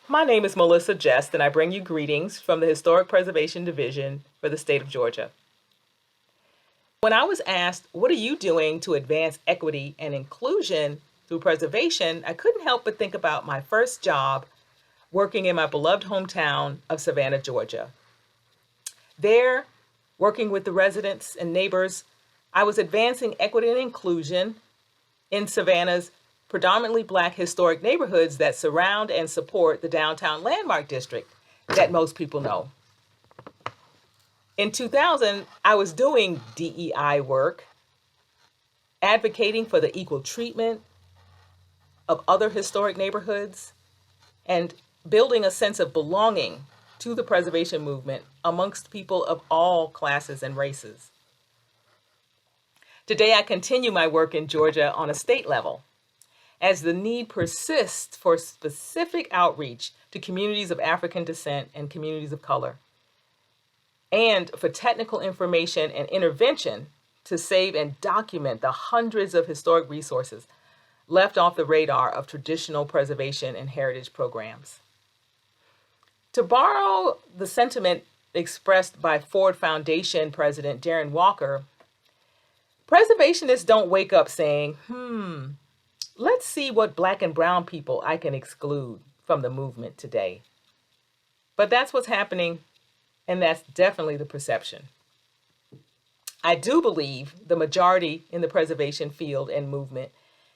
My name is Melissa Jest, and I bring you greetings from the Historic Preservation Division for the state of Georgia. When I was asked, what are you doing to advance equity and inclusion through preservation, I couldn't help but think about my first job working in my beloved hometown of Savannah, Georgia. There, working with the residents and neighbors, I was advancing equity and inclusion in Savannah's predominantly Black historic neighborhoods that surround and support the downtown landmark district that most people know. In 2000, I was doing DEI work, advocating for the equal treatment of other historic neighborhoods, and building a sense of belonging to the preservation movement amongst people of all classes and races. Today, I continue my work in Georgia on a state level, as the need persists for specific outreach to communities of African descent and communities of color, and for technical information and intervention to save and document the hundreds of historic resources left off the radar of traditional preservation and heritage programs. To borrow the sentiment expressed by Ford Foundation President Darren Walker, preservationists don't wake up saying, let's see what Black and brown people I can exclude from the movement today. But that's what's happening, and that's definitely the perception. I do believe the majority in the preservation field and movement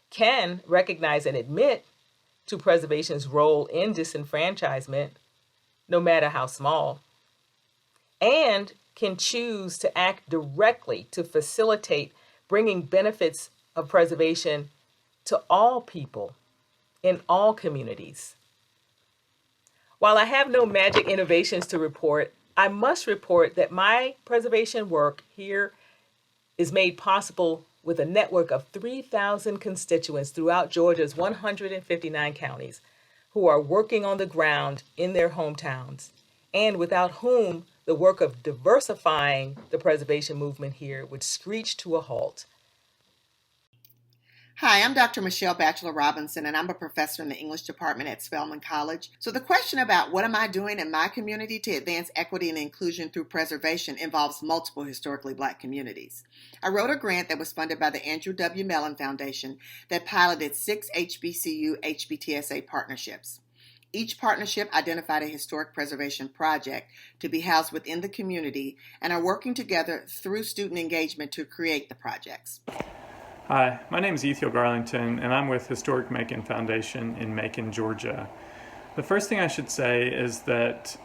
can recognize and admit to preservation's role in disenfranchisement, no matter how small, and can choose to act directly to facilitate bringing benefits of preservation to all people in all communities. While I have no magic innovations to report, I must report that my preservation work here is made possible with a network of 3,000 constituents throughout Georgia's 159 counties who are working on the ground in their hometowns, and without whom the work of diversifying the preservation movement here would screech to a halt. Hi, I'm Dr. Michelle Batchelor Robinson, and I'm a professor in the English department at Spelman College. So the question about what am I doing in my community to advance equity and inclusion through preservation involves multiple historically Black communities. I wrote a grant that was funded by the Andrew W. Mellon Foundation that piloted 6 HBCU HBTSA partnerships. Each partnership identified a historic preservation project to be housed within the community and are working together through student engagement to create the projects. Hi, my name is Garlington, and I'm with Historic Macon Foundation in Macon, Georgia. The first thing I should say is that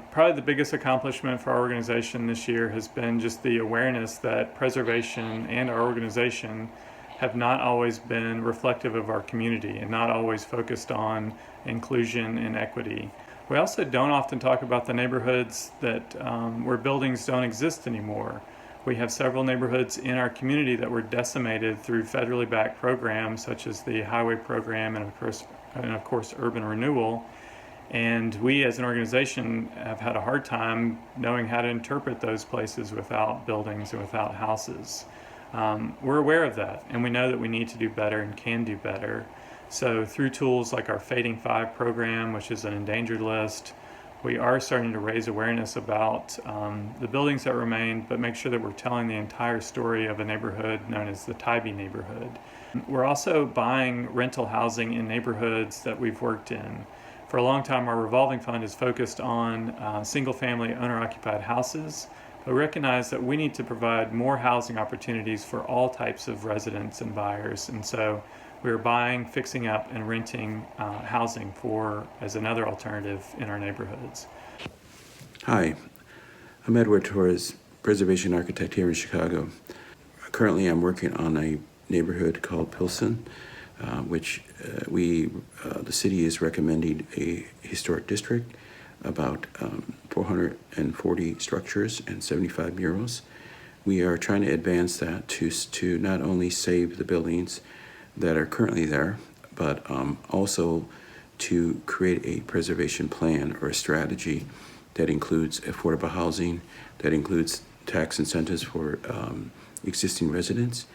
probably the biggest accomplishment for our organization this year has been just the awareness that preservation and our organization have not always been reflective of our community and not always focused on inclusion and equity. We also don't often talk about the neighborhoods that where buildings don't exist anymore. We have several neighborhoods in our community that were decimated through federally backed programs such as the highway program and of course urban renewal. And we as an organization have had a hard time knowing how to interpret those places without buildings and without houses. We're aware of that, and we know that we need to do better and can do better. So through tools like our Fading 5 program, which is an endangered list, we are starting to raise awareness about the buildings that remain, but make sure that we're telling the entire story of a neighborhood known as the Tybee neighborhood. We're also buying rental housing in neighborhoods that we've worked in. For a long time, our revolving fund is focused on single-family owner-occupied houses, but we recognize that we need to provide more housing opportunities for all types of residents and buyers. And so we're buying, fixing up, and renting housing as another alternative in our neighborhoods. Hi, I'm Edward Torres, preservation architect here in Chicago. Currently, I'm working on a neighborhood called Pilsen, which the city is recommending a historic district, about 440 structures and 75 murals. We are trying to advance that to not only save the buildings that are currently there, but also to create a preservation plan or a strategy that includes affordable housing, that includes tax incentives for existing residents.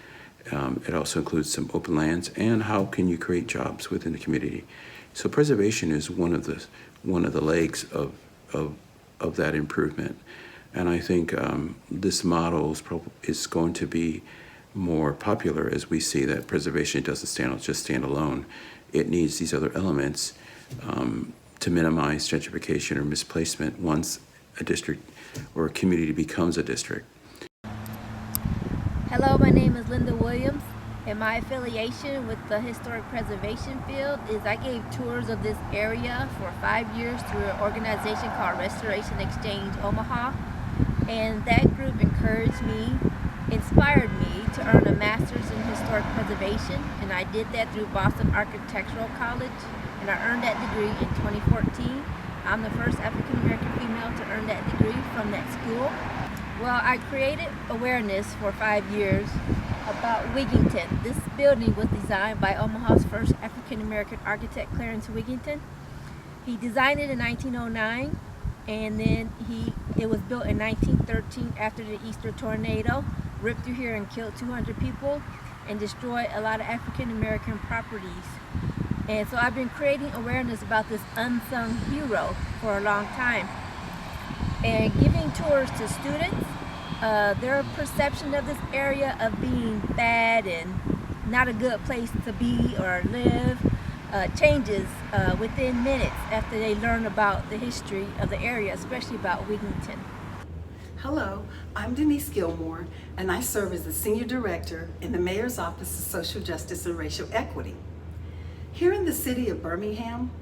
It also includes some open lands, and how can you create jobs within the community. So preservation is one of the legs of that improvement. And I think this model is going to be more popular as we see that preservation doesn't stand alone. It needs these other elements to minimize gentrification or misplacement once a district or a community becomes a district. Hello, my name is Linda Williams, and my affiliation with the historic preservation field is I gave tours of this area for 5 years through an organization called Restoration Exchange Omaha, and that group encouraged me, inspired me to earn a master's in historic preservation, and I did that through Boston Architectural College, and I earned that degree in 2014. I'm the first African American female to earn that degree from that school. Well, I created awareness for 5 years about Wigington. This building was designed by Omaha's first African American architect, Clarence Wigington. He designed it in 1909, and then it was built in 1913 after the Easter tornado ripped through here and killed 200 people and destroyed a lot of African American properties. And so I've been creating awareness about this unsung hero for a long time. And giving tours to students, their perception of this area of being bad and not a good place to be or live changes within minutes after they learn about the history of the area, especially about Wigington. Hello, I'm Denise Gilmore, and I serve as the Senior Director in the Mayor's Office of Social Justice and Racial Equity. Here in the city of Birmingham,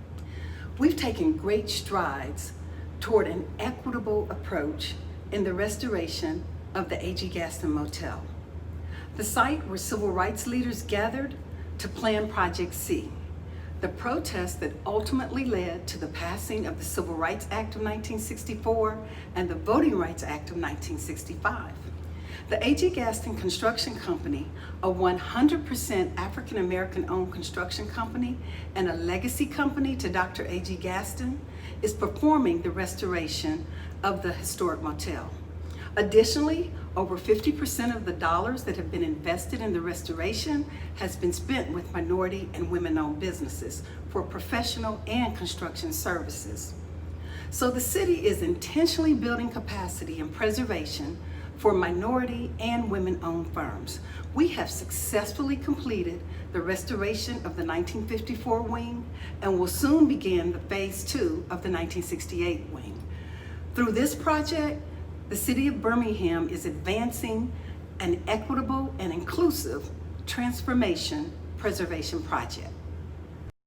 we've taken great strides toward an equitable approach in the restoration of the A.G. Gaston Motel, the site where civil rights leaders gathered to plan Project C, the protest that ultimately led to the passing of the Civil Rights Act of 1964 and the Voting Rights Act of 1965. The A.G. Gaston Construction Company, a 100% African American owned construction company and a legacy company to Dr. A.G. Gaston, is performing the restoration of the historic motel. Additionally, over 50% of the dollars that have been invested in the restoration has been spent with minority and women-owned businesses for professional and construction services. So the city is intentionally building capacity and preservation for minority and women-owned firms. We have successfully completed the restoration of the 1954 wing and will soon begin the phase 2 of the 1968 wing. Through this project, the City of Birmingham is advancing an equitable and inclusive transformation preservation project.